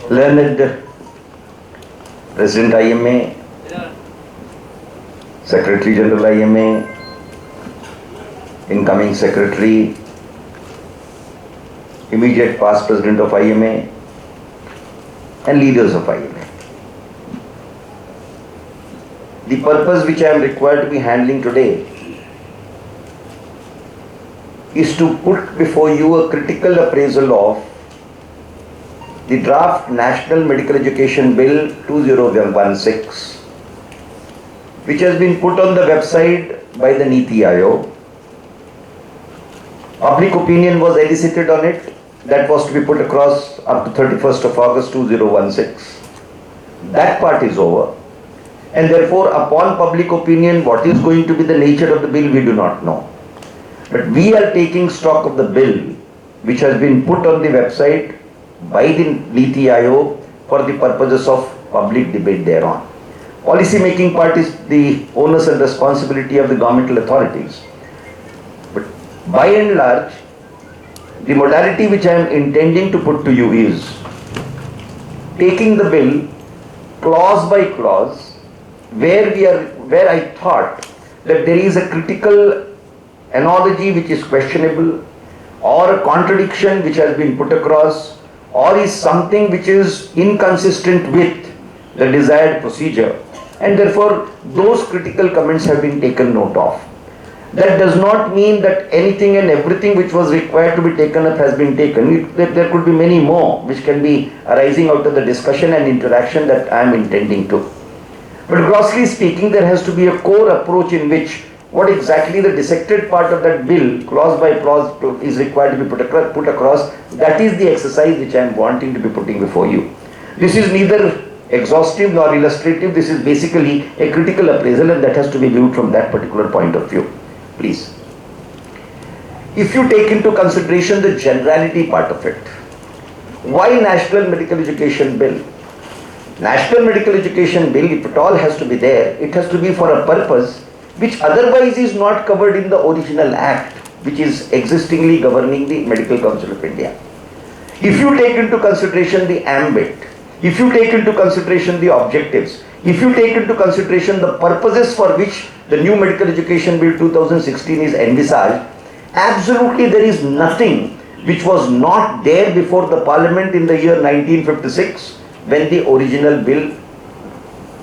Learned President IMA, Secretary General IMA, incoming Secretary, immediate past President of IMA, and leaders of IMA. The purpose which I am required to be handling today is to put before you a critical appraisal of the draft National Medical Education Bill 2016, which has been put on the website by the NITI Aayog. Public opinion was elicited on it. That was to be put across up to 31st of August 2016. That part is over. And therefore, upon public opinion, what is going to be the nature of the bill, we do not know. But we are taking stock of the bill which has been put on the website by the NITI Aayog for the purposes of public debate thereon. Policy making part is the onus and responsibility of the governmental authorities. But by and large, the modality which I am intending to put to you is taking the bill clause by clause, where I thought that there is a critical analogy which is questionable, or a contradiction which has been put across, or is something which is inconsistent with the desired procedure, and therefore those critical comments have been taken note of. That does not mean that anything and everything which was required to be taken up has been taken. There could be many more which can be arising out of the discussion and interaction that I am intending to. But grossly speaking, there has to be a core approach in which what exactly the dissected part of that bill, clause by clause, is required to be put across. That is the exercise which I am wanting to be putting before you. This is neither exhaustive nor illustrative. This is basically a critical appraisal, and that has to be viewed from that particular point of view. Please. If you take into consideration the generality part of it, why National Medical Education Bill? National Medical Education Bill, if at all has to be there, it has to be for a purpose which otherwise is not covered in the original act, which is existingly governing the Medical Council of India. If you take into consideration the ambit, if you take into consideration the objectives, if you take into consideration the purposes for which the new Medical Education Bill 2016 is envisaged, absolutely there is nothing which was not there before the Parliament in the year 1956 when the original bill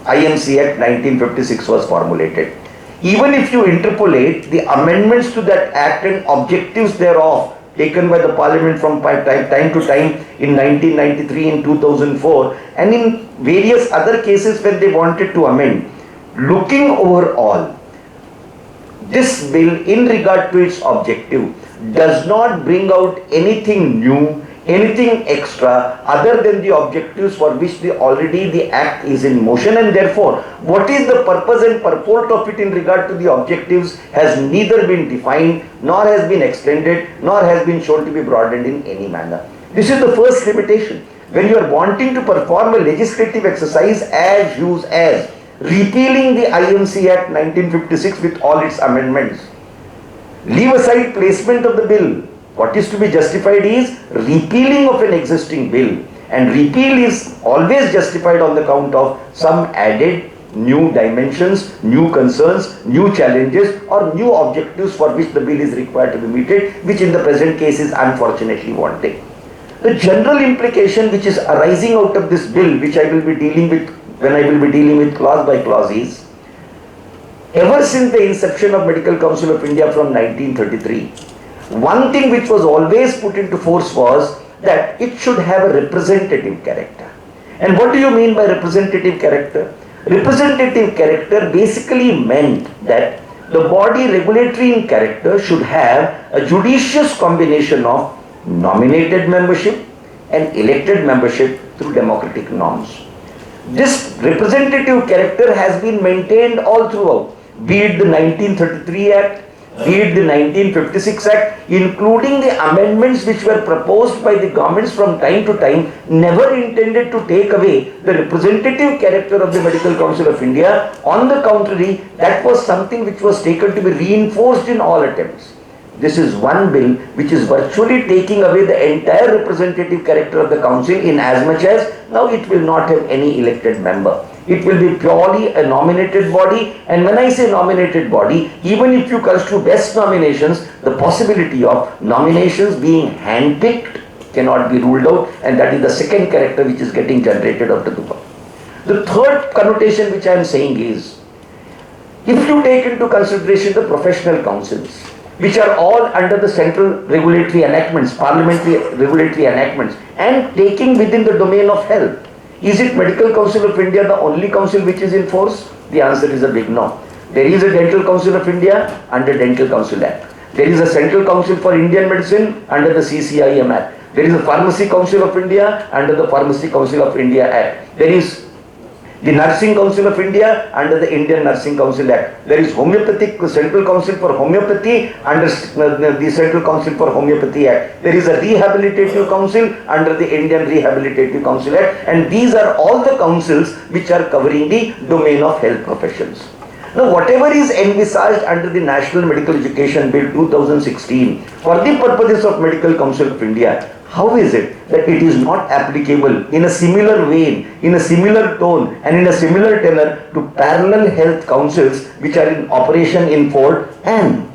IMC Act 1956 was formulated. Even if you interpolate the amendments to that act and objectives thereof taken by the Parliament from time to time in 1993, in 2004, and in various other cases when they wanted to amend, looking over all, this bill in regard to its objective does not bring out anything new, anything extra other than the objectives for which already the act is in motion, and therefore what is the purpose and purport of it in regard to the objectives has neither been defined, nor has been extended, nor has been shown to be broadened in any manner. This is the first limitation. When you are wanting to perform a legislative exercise as repealing the IMC Act 1956 with all its amendments, leave aside placement of the bill. What is to be justified is repealing of an existing bill, and repeal is always justified on the count of some added new dimensions, new concerns, new challenges, or new objectives for which the bill is required to be meted, which in the present case is unfortunately wanting. The general implication which is arising out of this bill, which I will be dealing with when I will be dealing with clause by clause, is ever since the inception of Medical Council of India from 1933, one thing which was always put into force was that it should have a representative character. And what do you mean by representative character? Representative character basically meant that the body regulatory in character should have a judicious combination of nominated membership and elected membership through democratic norms. This representative character has been maintained all throughout, be it the 1933 Act, be it the 1956 Act, including the amendments which were proposed by the governments from time to time, never intended to take away the representative character of the Medical Council of India. On the contrary, that was something which was taken to be reinforced in all attempts. This is one bill which is virtually taking away the entire representative character of the council, in as much as now it will not have any elected member. It will be purely a nominated body, and when I say nominated body, even if you construe best nominations, the possibility of nominations being handpicked cannot be ruled out, and that is the second character which is getting generated out of the book. The third connotation which I am saying is, if you take into consideration the professional councils, which are all under the central regulatory enactments, parliamentary regulatory enactments, and taking within the domain of health, is it Medical Council of India the only council which is in force? The answer is a big no. There is a Dental Council of India under Dental Council Act. There is a Central Council for Indian Medicine under the CCIM Act. There is a Pharmacy Council of India under the Pharmacy Council of India Act. There is the Nursing Council of India under the Indian Nursing Council Act. There is Homeopathic Central Council for Homeopathy under the Central Council for Homeopathy Act. There is a Rehabilitative Council under the Indian Rehabilitative Council Act, and these are all the councils which are covering the domain of health professions. Now, whatever is envisaged under the National Medical Education Bill 2016 for the purposes of Medical Council of India, how is it that it is not applicable in a similar vein, in a similar tone, and in a similar tenor to parallel health councils which are in operation in Ford? And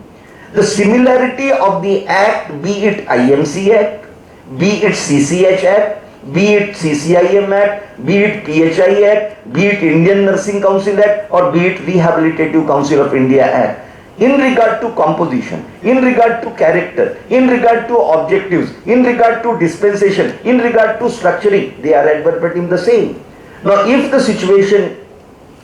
the similarity of the Act, be it IMC Act, be it CCH Act, be it CCIM Act, be it PHI Act, be it Indian Nursing Council Act, or be it Rehabilitative Council of India Act, in regard to composition, in regard to character, in regard to objectives, in regard to dispensation, in regard to structuring, they are at verbatim the same. Now, if the situation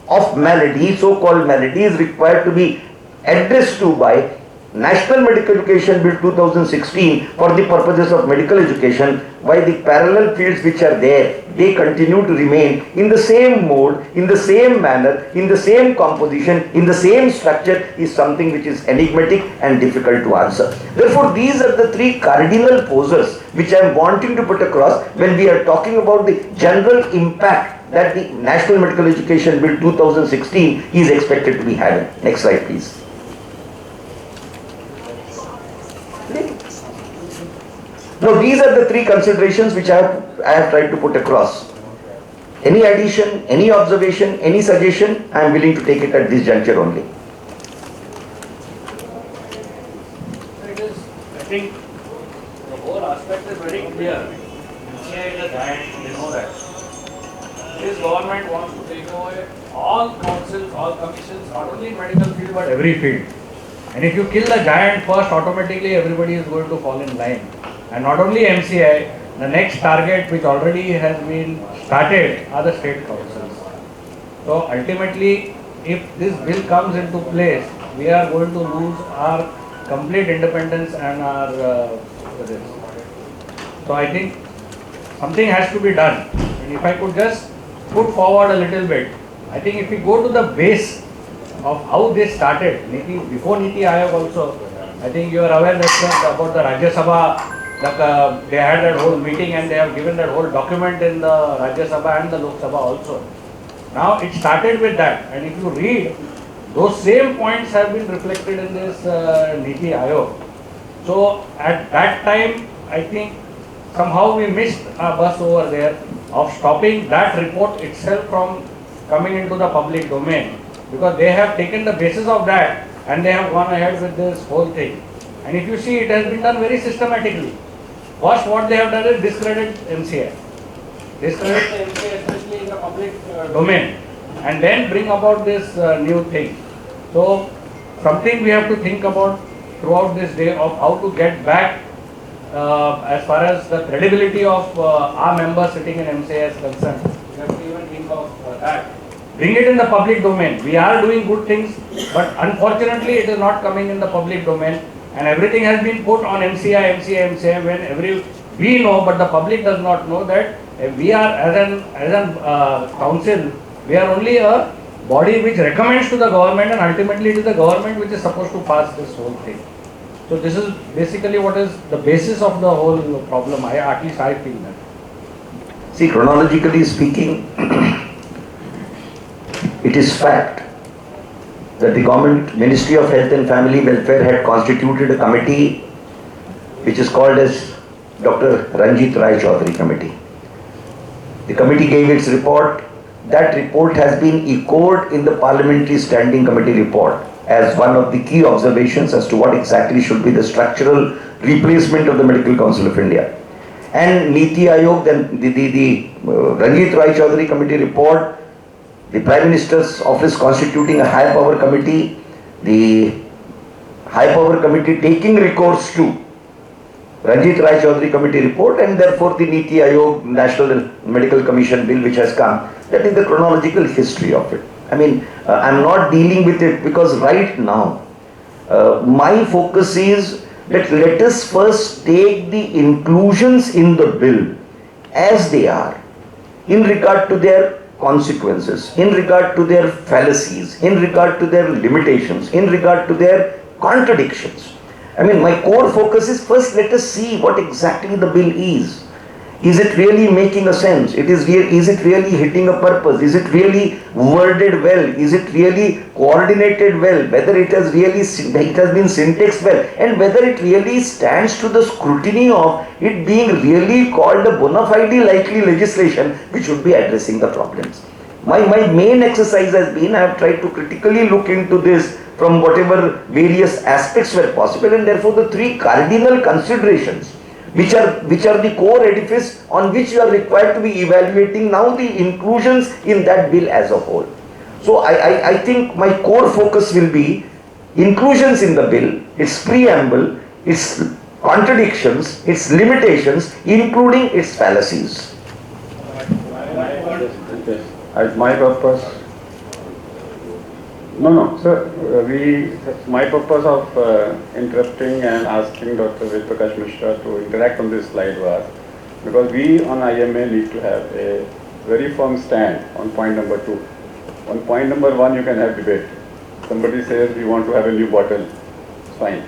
of malady, so-called malady, is required to be addressed to by National Medical Education Bill 2016 for the purposes of medical education, why the parallel fields which are there, they continue to remain in the same mode, in the same manner, in the same composition, in the same structure, is something which is enigmatic and difficult to answer. Therefore, these are the three cardinal posers which I am wanting to put across when we are talking about the general impact that the National Medical Education Bill 2016 is expected to be having. Next slide, please. Now, these are the three considerations which I have tried to put across. Any addition, any observation, any suggestion, I am willing to take it at this juncture only. I think the whole aspect is very clear. India is a giant, they know that. This government wants to take away all councils, all commissions, not only in medical field but every field. And if you kill the giant first, automatically everybody is going to fall in line. And not only MCI, the next target which already has been started are the state councils. So ultimately, if this bill comes into place, we are going to lose our complete independence and our this. So I think something has to be done. And if I could just put forward a little bit, I think if we go to the base of how this started, before Niti Aayog also, I think you are aware that about the Rajya Sabha, that they had that whole meeting and they have given that whole document in the Rajya Sabha and the Lok Sabha also. Now it started with that, and if you read, those same points have been reflected in this Niti Aayog. So at that time, I think somehow we missed a bus over there of stopping that report itself from coming into the public domain, because they have taken the basis of that and they have gone ahead with this whole thing. And if you see, it has been done very systematically. First, what they have done is discredit MCI. Discredit the MCI, especially in the public domain, and then bring about this new thing. So, something we have to think about throughout this day of how to get back as far as the credibility of our members sitting in MCI is concerned. We have to even think of that. Bring it in the public domain. We are doing good things, but unfortunately it is not coming in the public domain. And everything has been put on MCI, when we know, but the public does not know that we are as an council, we are only a body which recommends to the government, and ultimately it is the government which is supposed to pass this whole thing. So this is basically what is the basis of the whole problem. At least I feel that. See, chronologically speaking, it is fact that the government Ministry of Health and Family Welfare had constituted a committee which is called as Dr. Ranjit Rai Chaudhary Committee. The committee gave its report. That report has been echoed in the Parliamentary Standing Committee report as one of the key observations as to what exactly should be the structural replacement of the Medical Council of India. And Niti Aayog, then the Ranjit Rai Chaudhary Committee report, the Prime Minister's office constituting a high power committee, the high power committee taking recourse to Ranjit Rai Chaudhary Committee report, and therefore the Niti Aayog National Medical Commission bill which has come. That is the chronological history of it. I mean, I'm not dealing with it because right now my focus is that let us first take the inclusions in the bill as they are, in regard to their consequences, in regard to their fallacies, in regard to their limitations, in regard to their contradictions. I mean, my core focus is first let us see what exactly the bill is. Is it really making a sense? Is it really hitting a purpose? Is it really worded well? Is it really coordinated well? Whether it has been syntaxed well, and whether it really stands to the scrutiny of it being really called a bona fide likely legislation which should be addressing the problems. My main exercise has been, I have tried to critically look into this from whatever various aspects were possible, and therefore the three cardinal considerations which are the core edifice on which you are required to be evaluating now the inclusions in that bill as a whole. So I think my core focus will be inclusions in the bill, its preamble, its contradictions, its limitations, including its fallacies. My purpose. No, sir. My purpose of interrupting and asking Dr. Prakash Mishra to interact on this slide was because we on IMA need to have a very firm stand on point number 2. On point number 1, you can have debate. Somebody says we want to have a new bottle, it's fine.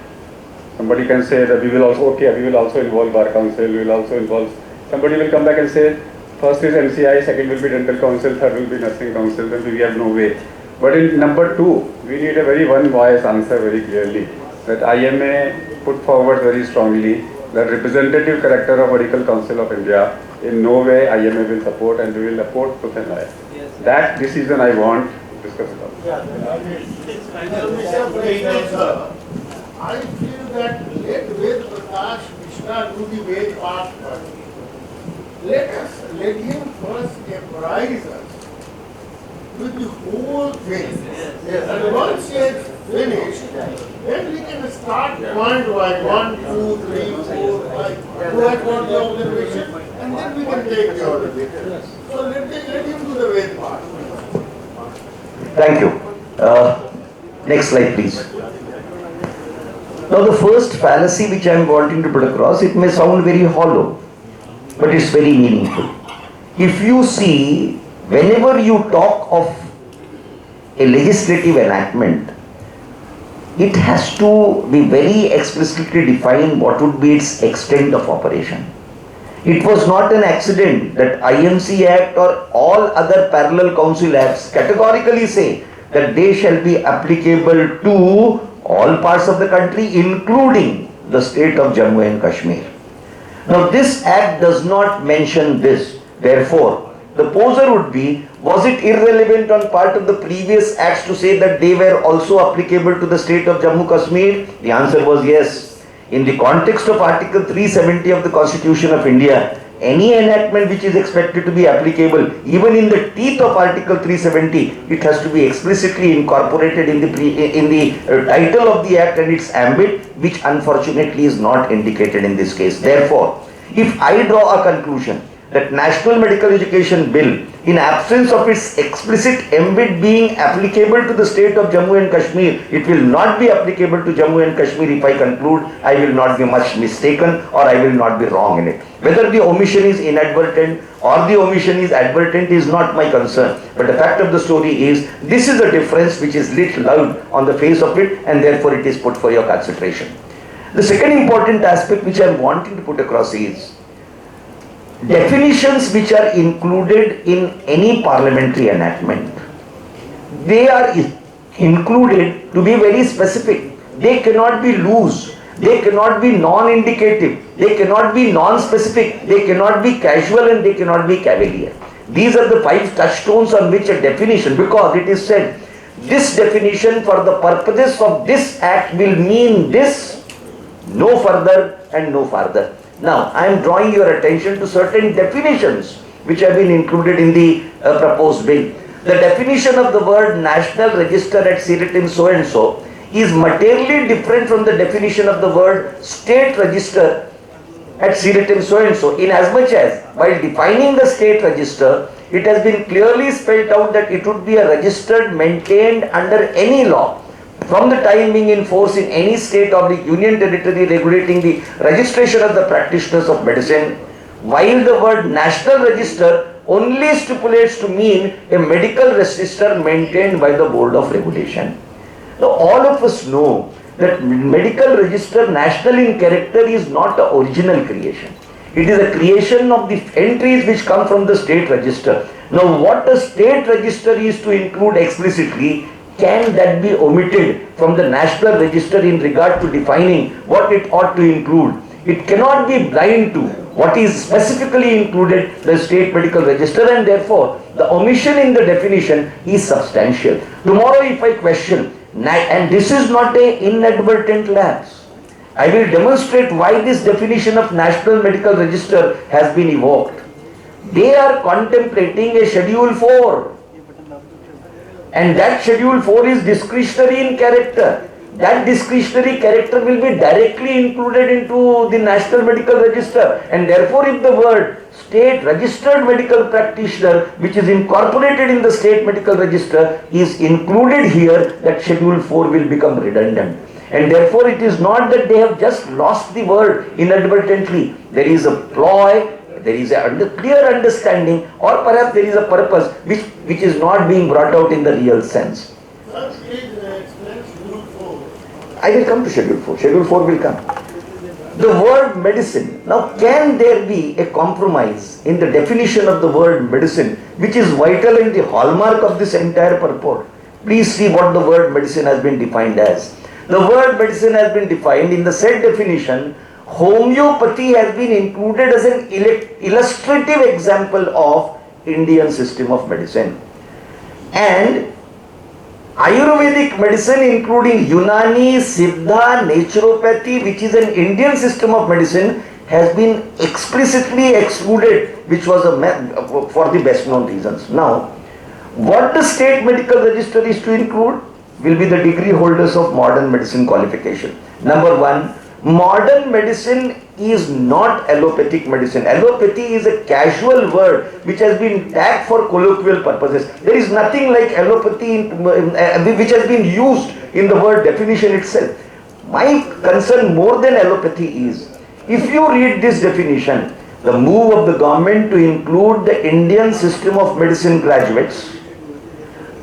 Somebody can say that we will also involve Bar Council, we will also involve. Somebody will come back and say first is NCI, second will be Dental Council, third will be Nursing Council. Then we have no way. But in number 2, we need a very one-voice answer very clearly that IMA put forward very strongly that representative character of Medical Council of India in no way IMA will support, and we will support to the lawyer. That decision I want to discuss about. I feel that let Prakash Mishra do the Ved part first. Let him first apprise us with the whole thing. And once he has finished, then we can start point by 1, 2, 3, 4, 5, who has got the observation, and then we can take the order. So let him do the Ved part. Thank you. Next slide, please. Now, the first fallacy which I am wanting to put across, it may sound very hollow, but it's very meaningful. If you see, whenever you talk of a legislative enactment, it has to be very explicitly defined what would be its extent of operation. It was not an accident that IMC Act or all other parallel council acts categorically say that they shall be applicable to all parts of the country, including the state of Jammu and Kashmir. Now, this act does not mention this. Therefore, the poser would be, was it irrelevant on part of the previous acts to say that they were also applicable to the state of Jammu Kashmir? The answer was yes. In the context of Article 370 of the Constitution of India, any enactment which is expected to be applicable, even in the teeth of Article 370, it has to be explicitly incorporated in the title of the act and its ambit, which unfortunately is not indicated in this case. Therefore, if I draw a conclusion that National Medical Education Bill, in absence of its explicit ambit being applicable to the state of Jammu and Kashmir, it will not be applicable to Jammu and Kashmir. If I conclude, I will not be much mistaken, or I will not be wrong in it. Whether the omission is inadvertent or the omission is advertent is not my concern. But the fact of the story is, this is a difference which is lit loud on the face of it, and therefore it is put for your consideration. The second important aspect which I am wanting to put across is, definitions which are included in any parliamentary enactment, they are included to be very specific. They cannot be loose. They cannot be non-indicative. They cannot be non-specific. They cannot be casual and they cannot be cavalier. These are the 5 touchstones on which a definition, because it is said, this definition for the purposes of this act will mean this, no further and no farther. Now, I am drawing your attention to certain definitions which have been included in the proposed bill. The definition of the word national register at Siritim so and so is materially different from the definition of the word state register at Siritim so and so, in as much as while defining the state register, it has been clearly spelled out that it would be a registered maintained under any law from the time being in force in any state or the union territory regulating the registration of the practitioners of medicine, while the word national register only stipulates to mean a medical register maintained by the board of regulation. Now all of us know that medical register national in character is not an original creation. It is a creation of the entries which come from the state register. Now what a state register is to include explicitly, can that be omitted from the national register in regard to defining what it ought to include? It cannot be blind to what is specifically included the state medical register, and therefore the omission in the definition is substantial. Tomorrow if I question, and this is not an inadvertent lapse, I will demonstrate why this definition of National Medical Register has been evoked. They are contemplating a Schedule 4, and that Schedule 4 is discretionary in character. That discretionary character will be directly included into the National Medical Register, and therefore if the word state registered medical practitioner, which is incorporated in the state medical register, is included here, that Schedule 4 will become redundant. And therefore it is not that they have just lost the word inadvertently. There is a ploy, there is a clear understanding, or perhaps there is a purpose which is not being brought out in the real sense. Sir, please explain Schedule 4. I will come to Schedule 4. Schedule 4 will come. The word medicine. Now, can there be a compromise in the definition of the word medicine, which is vital in the hallmark of this entire purport? Please see what the word medicine has been defined as. The word medicine has been defined in the said definition. Homeopathy has been included as an illustrative example of Indian system of medicine. And Ayurvedic medicine, including Unani, Siddha, naturopathy, which is an Indian system of medicine, has been explicitly excluded, which was for the best known reasons. Now, what the state medical register is to include will be the degree holders of modern medicine qualification. Number 1, modern medicine is not allopathic medicine. Allopathy is a casual word which has been tagged for colloquial purposes. There is nothing like allopathy which has been used in the word definition itself. My concern more than allopathy is, if you read this definition, the move of the government to include the Indian system of medicine graduates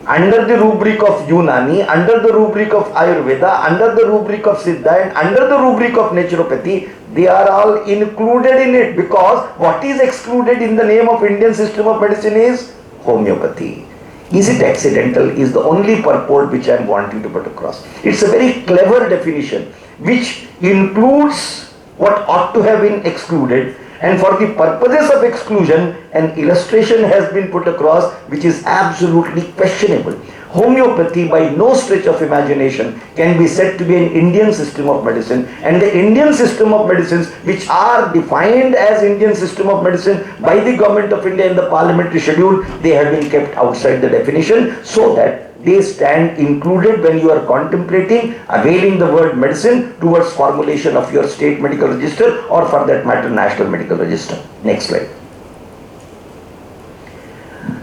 under the rubric of Unani, under the rubric of Ayurveda, under the rubric of Siddha, and under the rubric of naturopathy, they are all included in it, because what is excluded in the name of Indian system of medicine is homeopathy. Is it accidental? Is the only purport which I am wanting to put across. It's a very clever definition which includes what ought to have been excluded, and for the purposes of exclusion, an illustration has been put across which is absolutely questionable. Homeopathy, by no stretch of imagination, can be said to be an Indian system of medicine, and the Indian system of medicines which are defined as Indian system of medicine by the government of India in the parliamentary schedule, they have been kept outside the definition, so that they stand included when you are contemplating availing the word medicine towards formulation of your state medical register, or for that matter national medical register. Next slide.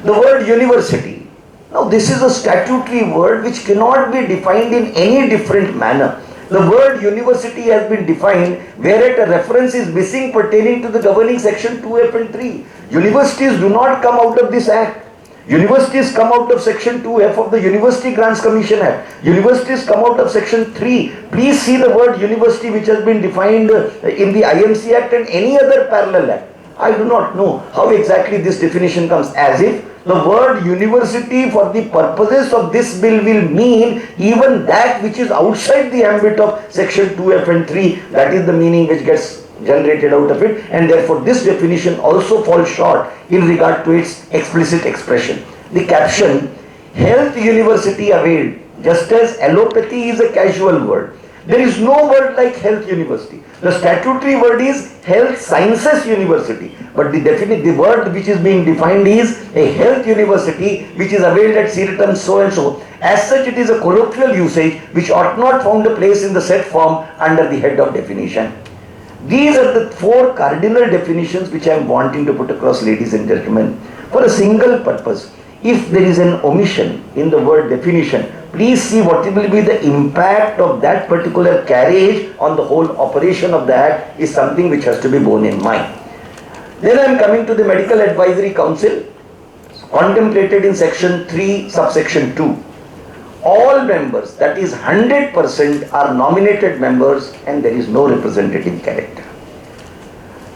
The word university. Now this is a statutory word which cannot be defined in any different manner. The word university has been defined whereat a reference is missing pertaining to the governing section 2F and 3. Universities do not come out of this act. Universities come out of section 2F of the University Grants Commission Act. Universities come out of section 3. Please see the word university which has been defined in the IMC Act and any other parallel act. I do not know how exactly this definition comes, as if the word university for the purposes of this bill will mean even that which is outside the ambit of section 2F and 3. That is the meaning which gets generated out of it, and therefore this definition also falls short in regard to its explicit expression. The caption, health university availed, just as allopathy is a casual word. There is no word like health university. The statutory word is health sciences university, but the word which is being defined is a health university which is availed at Siritam so and so. As such, it is a colloquial usage which ought not found a place in the set form under the head of definition. These are the four cardinal definitions which I am wanting to put across, ladies and gentlemen, for a single purpose. If there is an omission in the word definition, please see what will be the impact of that particular carriage on the whole operation of the Act is something which has to be borne in mind. Then I am coming to the Medical Advisory Council, contemplated in section 3, subsection 2. All members, that is 100%, are nominated members and there is no representative character.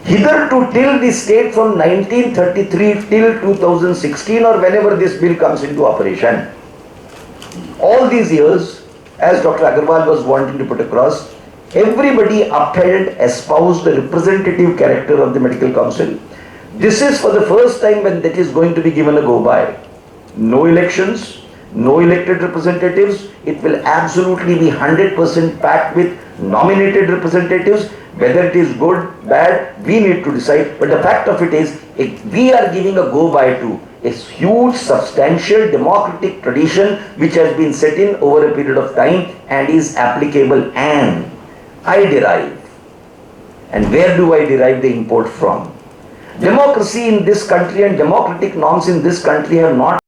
Hitherto, till the state from 1933 till 2016 or whenever this bill comes into operation, all these years, as Dr. Agarwal was wanting to put across, everybody upheld, espoused the representative character of the Medical Council. This is for the first time when that is going to be given a go-by. No elections, no elected representatives. It will absolutely be 100% packed with nominated representatives. Whether it is good, bad, we need to decide. But the fact of it is, we are giving a go-by to a huge, substantial democratic tradition which has been set in over a period of time and is applicable. And I derive, and where do I derive the import from? Democracy in this country and democratic norms in this country have not